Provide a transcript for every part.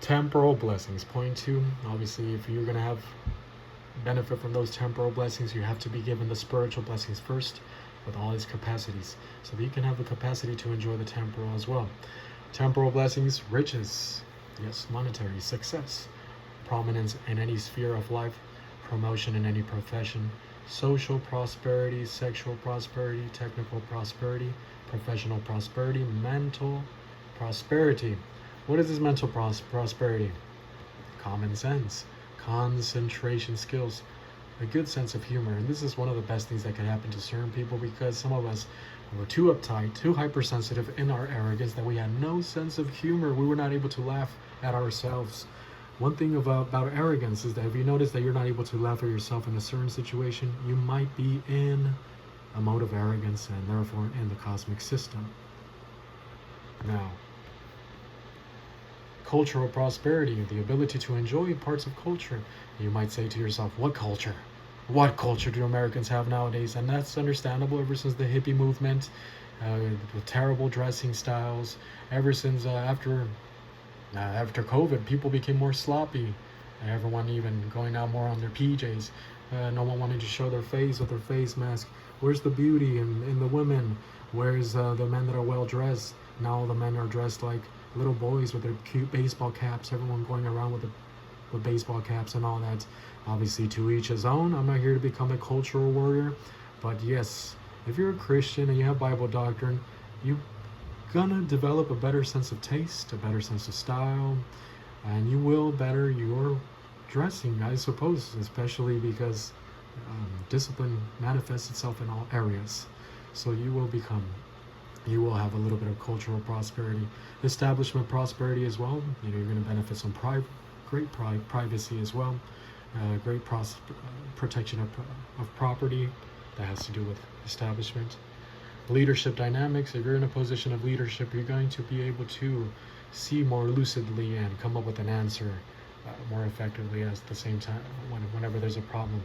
Temporal blessings. Point two, obviously, if you're going to have benefit from those temporal blessings, you have to be given the spiritual blessings first with all its capacities, so that you can have the capacity to enjoy the temporal as well. Temporal blessings, riches, yes, monetary, success, prominence in any sphere of life, promotion in any profession, social prosperity, sexual prosperity, technical prosperity, professional prosperity, mental prosperity. What is this mental prosperity? Common sense, concentration skills, a good sense of humor. And this is one of the best things that can happen to certain people, because some of us were too uptight, too hypersensitive in our arrogance, that we had no sense of humor. We were not able to laugh at ourselves. One thing about arrogance is that if you notice that you're not able to laugh at yourself in a certain situation, you might be in a mode of arrogance, and therefore in the cosmic system. Now, cultural prosperity, the ability to enjoy parts of culture. You might say to yourself, what culture? What culture do Americans have nowadays? And that's understandable ever since the hippie movement, with terrible dressing styles. Ever since after COVID, people became more sloppy. Everyone even going out more on their PJs. No one wanted to show their face with their face mask. Where's the beauty in the women? Where's the men that are well dressed? Now the men are dressed like little boys with their cute baseball caps. Everyone going around with baseball caps and all that. Obviously, to each his own. I'm not here to become a cultural warrior, but yes, if you're a Christian and you have Bible doctrine, you're gonna develop a better sense of taste, a better sense of style, and you will better your dressing, I suppose, especially because discipline manifests itself in all areas. So you will have a little bit of cultural prosperity, establishment prosperity as well. You're going to benefit some great privacy as well, great protection of property that has to do with establishment. Leadership dynamics. If you're in a position of leadership, you're going to be able to see more lucidly and come up with an answer more effectively at the same time whenever there's a problem.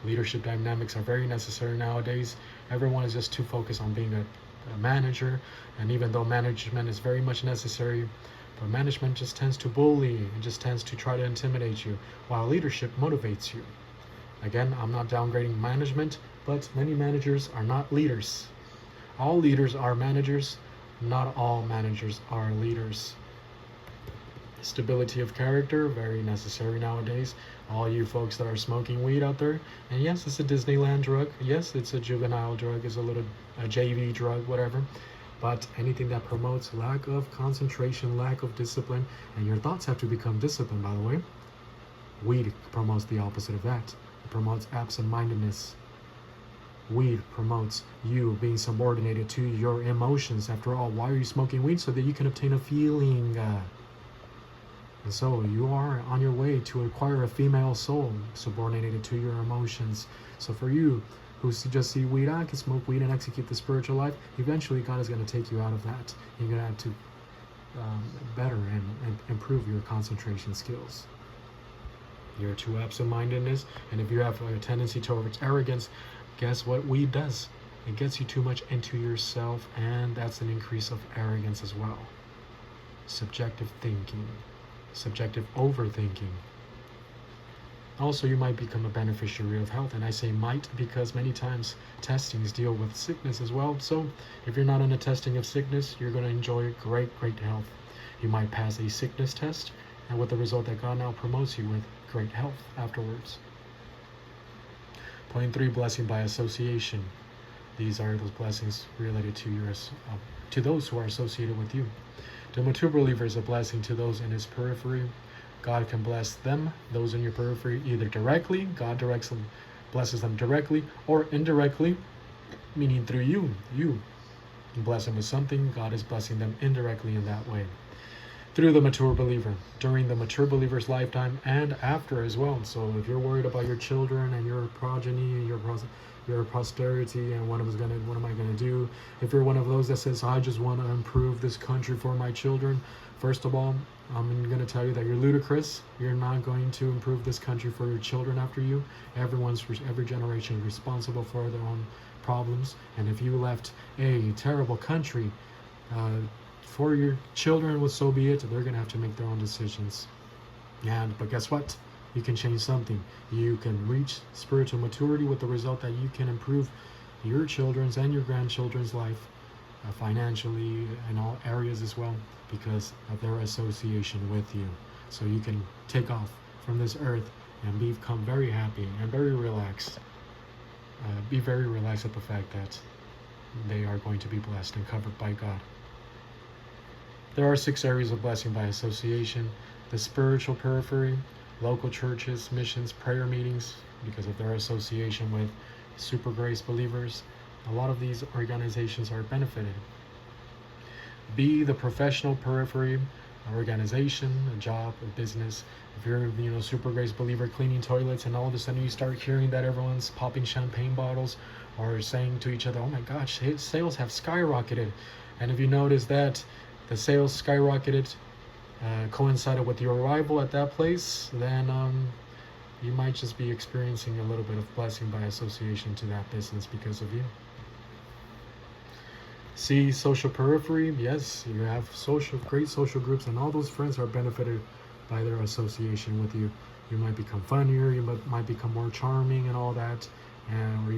Leadership dynamics are very necessary nowadays. Everyone is just too focused on being a manager, and even though management is very much necessary, but management just tends to bully and just tends to try to intimidate you, while leadership motivates you. Again, I'm not downgrading management, but many managers are not leaders. All leaders are managers, not all managers are leaders. Stability of character, very necessary nowadays. All you folks that are smoking weed out there, and yes, it's a Disneyland drug, yes, it's a juvenile drug, it's a JV drug, whatever, but anything that promotes lack of concentration, lack of discipline, and your thoughts have to become disciplined, by the way. Weed promotes the opposite of that. It promotes absent-mindedness. Weed promotes you being subordinated to your emotions. After all, why are you smoking weed? So that you can obtain a feeling. And so you are on your way to acquire a female soul subordinated to your emotions. So for you who just see weed, I can smoke weed and execute the spiritual life, eventually God is going to take you out of that. You're going to have to better and improve your concentration skills. You're too absent-mindedness, and if you have a tendency towards arrogance, guess what weed does? It gets you too much into yourself, and that's an increase of arrogance as well. Subjective thinking. Subjective overthinking. Also, you might become a beneficiary of health, and I say might because many times testings deal with sickness as well. So if you're not on a testing of sickness, you're going to enjoy great health. You might pass a sickness test, and with the result that God now promotes you with great health afterwards. Point 3, blessing by association. These are those blessings related to those who are associated with you. The mature believer is a blessing to those in his periphery. God can bless them, those in your periphery, either directly, God directs them, blesses them directly, or indirectly, meaning through you. You bless them with something, God is blessing them indirectly in that way. Through the mature believer, during the mature believer's lifetime, and after as well. So if you're worried about your children and your progeny and your posterity and what am I gonna do? If you're one of those that says, I just want to improve this country for my children, first of all, I'm going to tell you that you're ludicrous. You're not going to improve this country for your children after you. Every generation is responsible for their own problems. And if you left a terrible country For your children, well, so be it. They're going to have to make their own decisions. But guess what? You can change something. You can reach spiritual maturity with the result that you can improve your children's and your grandchildren's life financially in all areas as well, because of their association with you. So you can take off from this earth and become very happy and very relaxed. Be very relaxed at the fact that they are going to be blessed and covered by God. There are 6 areas of blessing by association: the spiritual periphery, local churches, missions, prayer meetings, because of their association with super grace believers. A lot of these organizations are benefited. B, the professional periphery, organization, a job, a business. If you're, super grace believer cleaning toilets, and all of a sudden you start hearing that everyone's popping champagne bottles or saying to each other, "Oh my gosh, sales have skyrocketed." And if you notice that the sales skyrocketed coincided with your arrival at that place, then you might just be experiencing a little bit of blessing by association to that business because of you. See, social periphery. Yes, you have great social groups, and all those friends are benefited by their association with you. You might become funnier, you might become more charming and all that, or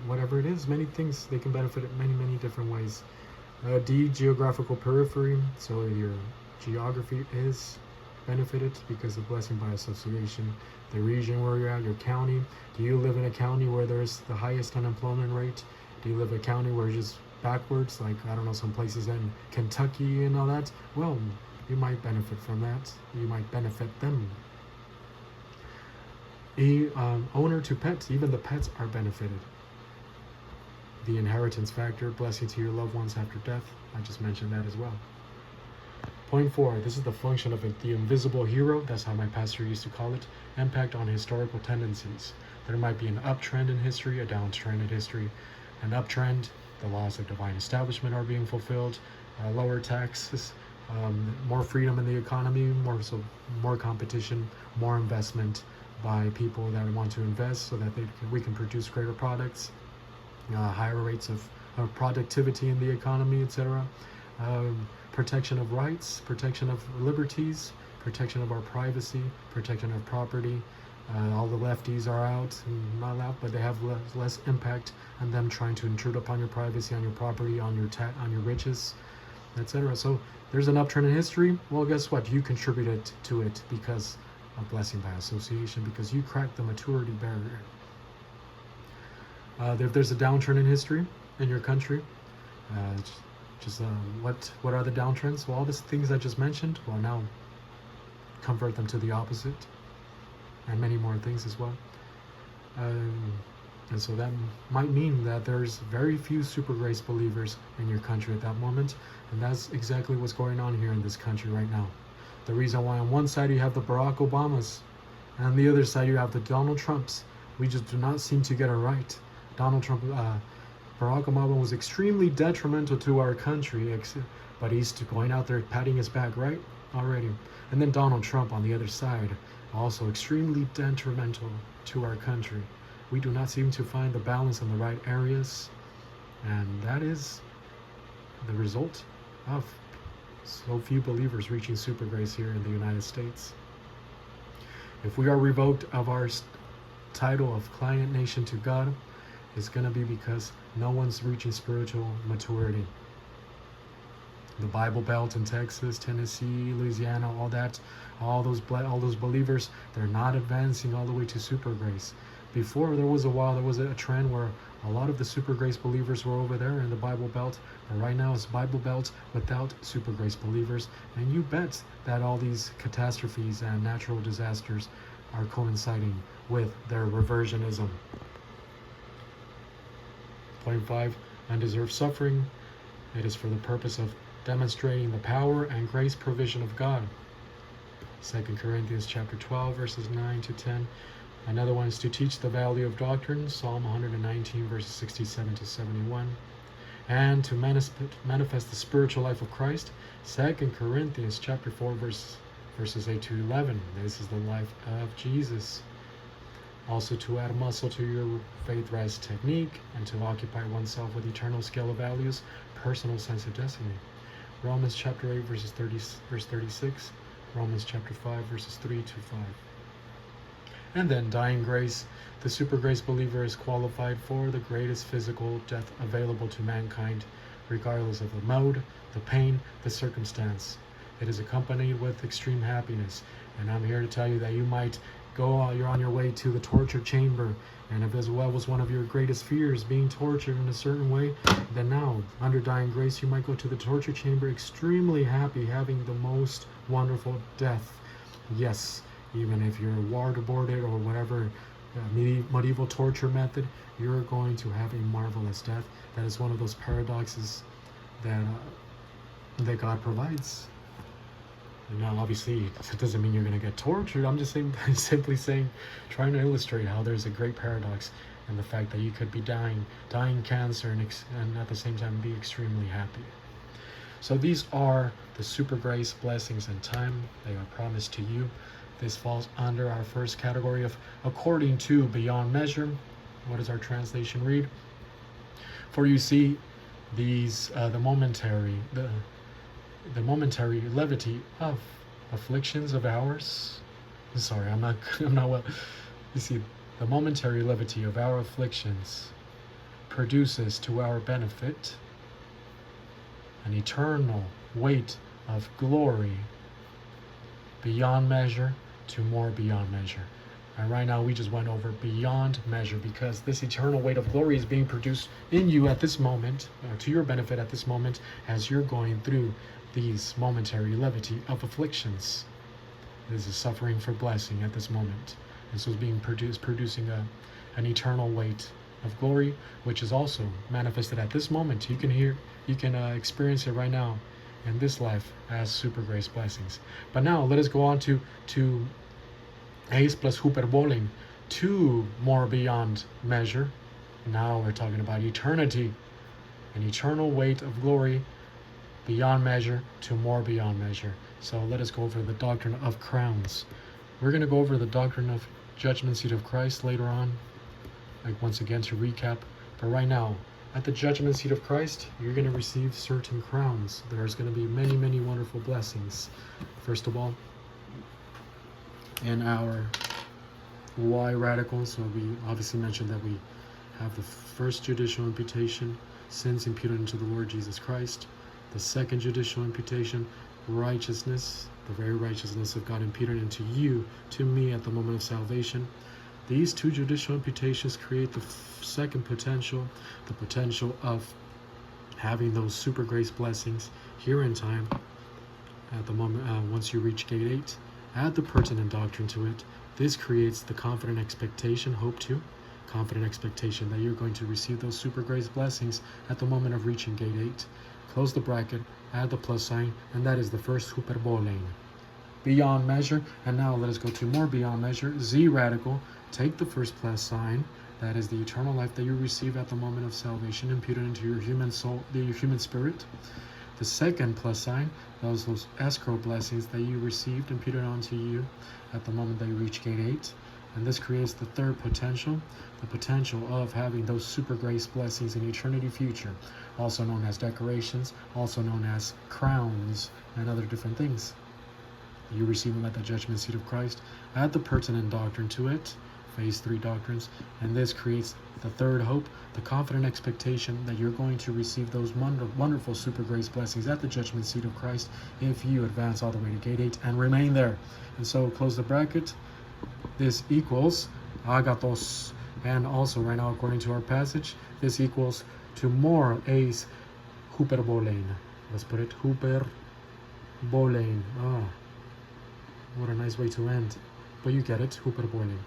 whatever it is, many things. They can benefit in many, many different ways. D, geographical periphery. So your geography is benefited because of blessing by association. The region where you're at, your county. Do you live in a county where there's the highest unemployment rate? Do you live in a county where it's just backwards, like, I don't know, some places in Kentucky and all that? Well, you might benefit from that. You might benefit them. Owner to pets. Even the pets are benefited. The inheritance factor, blessing to your loved ones after death. I just mentioned that as well. Point 4, this is the function of the invisible hero. That's how my pastor used to call it. Impact on historical tendencies. There might be an uptrend in history, a downtrend in history. An uptrend, the laws of divine establishment are being fulfilled, lower taxes, more freedom in the economy, more competition, more investment by people that want to invest so that we can produce greater products, higher rates of productivity in the economy, etc. Protection of rights, protection of liberties, protection of our privacy, protection of property. All the lefties are out, not out, but they have less impact on them trying to intrude upon your privacy, on your property, on your riches, etc. So there's an uptrend in history. Well, guess what? You contributed to it because of blessing by association, because you cracked the maturity barrier. If there's a downturn in history in your country, what are the downtrends? Well, all these things I just mentioned, well, now convert them to the opposite, and many more things as well. And so that might mean that there's very few super grace believers in your country at that moment, and that's exactly what's going on here in this country right now. The reason why on one side you have the Barack Obamas, and on the other side you have the Donald Trumps. We just do not seem to get it right. Barack Obama was extremely detrimental to our country, but he's going out there patting his back, right? Already. And then Donald Trump on the other side, also extremely detrimental to our country. We do not seem to find the balance in the right areas, and that is the result of so few believers reaching super grace here in the United States. If we are revoked of our title of client nation to God, it's going to be because no one's reaching spiritual maturity. The Bible Belt in Texas, Tennessee, Louisiana, all those believers, they're not advancing all the way to super grace. Before, there was a trend where a lot of the super grace believers were over there in the Bible Belt, but right now it's Bible Belt without super grace believers, and you bet that all these catastrophes and natural disasters are coinciding with their reversionism. Point 5, undeserved suffering. It is for the purpose of demonstrating the power and grace provision of God. 2 Corinthians chapter 12, verses 9 to 10. Another one is to teach the value of doctrine, Psalm 119, verses 67 to 71. And to manifest the spiritual life of Christ, 2 Corinthians chapter 4, verses 8 to 11. This is the life of Jesus. Also to add muscle to your faith rest technique, and to occupy oneself with eternal scale of values, personal sense of destiny. Romans chapter 8 verse 36, Romans chapter 5 verses 3 to 5. And then dying grace. The super grace believer is qualified for the greatest physical death available to mankind, regardless of the mode, the pain, the circumstance. It is accompanied with extreme happiness. And I'm here to tell you that you might you're on your way to the torture chamber, and if as well was one of your greatest fears, being tortured in a certain way, then now, under dying grace, you might go to the torture chamber extremely happy, having the most wonderful death. Yes, even if you're waterboarded or whatever medieval torture method, you're going to have a marvelous death. That is one of those paradoxes that God provides. Now, obviously, it doesn't mean you're going to get tortured. I'm just simply saying, trying to illustrate how there's a great paradox in the fact that you could be dying cancer, and at the same time be extremely happy. So these are the super grace blessings and time. They are promised to you. This falls under our first category of according to beyond measure. What does our translation read? For you see, these the momentary levity of afflictions of ours. Sorry, I'm not well. You see, the momentary levity of our afflictions produces to our benefit an eternal weight of glory beyond measure to more beyond measure. And right now we just went over beyond measure, because this eternal weight of glory is being produced in you at this moment, or to your benefit at this moment, as you're going through these momentary levity of afflictions. This is suffering for blessing at this moment. And so it's being producing an eternal weight of glory, which is also manifested at this moment. You can experience it right now in this life as super grace blessings. But now let us go on to eis plus hyperbolen, to more beyond measure. Now we're talking about eternity, an eternal weight of glory beyond measure to more beyond measure. So let us go over the doctrine of crowns. We're going to go over the doctrine of judgment seat of Christ later on, like once again to recap. But right now, at the judgment seat of Christ, you're going to receive certain crowns. There's going to be many, many wonderful blessings. First of all, in our Y radical, so we obviously mentioned that we have the first judicial imputation, sins imputed into the Lord Jesus Christ. The second judicial imputation, righteousness, the very righteousness of God imputed into you, to me at the moment of salvation. These two judicial imputations create the second potential, the potential of having those super grace blessings here in time at the moment, once you reach gate 8. Add the pertinent doctrine to it. This creates the confident expectation, confident expectation that you're going to receive those super grace blessings at the moment of reaching gate 8. Close the bracket, add the plus sign, and that is the first hyperbolen. Beyond measure, and now let us go to more beyond measure. Z radical, take the first plus sign, that is the eternal life that you receive at the moment of salvation, imputed into your human soul, your human spirit. The second plus sign, those escrow blessings that you received, imputed onto you at the moment that you reach gate 8. And this creates the third potential, the potential of having those super grace blessings in eternity future, also known as decorations, also known as crowns, and other different things. You receive them at the judgment seat of Christ. Add the pertinent doctrine to it, phase 3 doctrines, and this creates the third hope, the confident expectation that you're going to receive those wonderful super grace blessings at the judgment seat of Christ if you advance all the way to gate 8 and remain there. And so close the bracket. This equals agathos, and also right now according to our passage, this equals to more eis hyperbolen. Let's put it hyperbolen. What a nice way to end. But you get it, hyperbolen.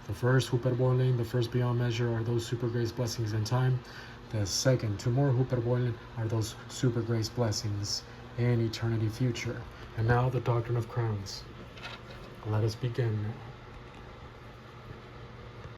The first hyperbolen, the first beyond measure, are those super grace blessings in time. The second, to more hyperbolen, are those super grace blessings in eternity future. And now the doctrine of crowns. Let us begin.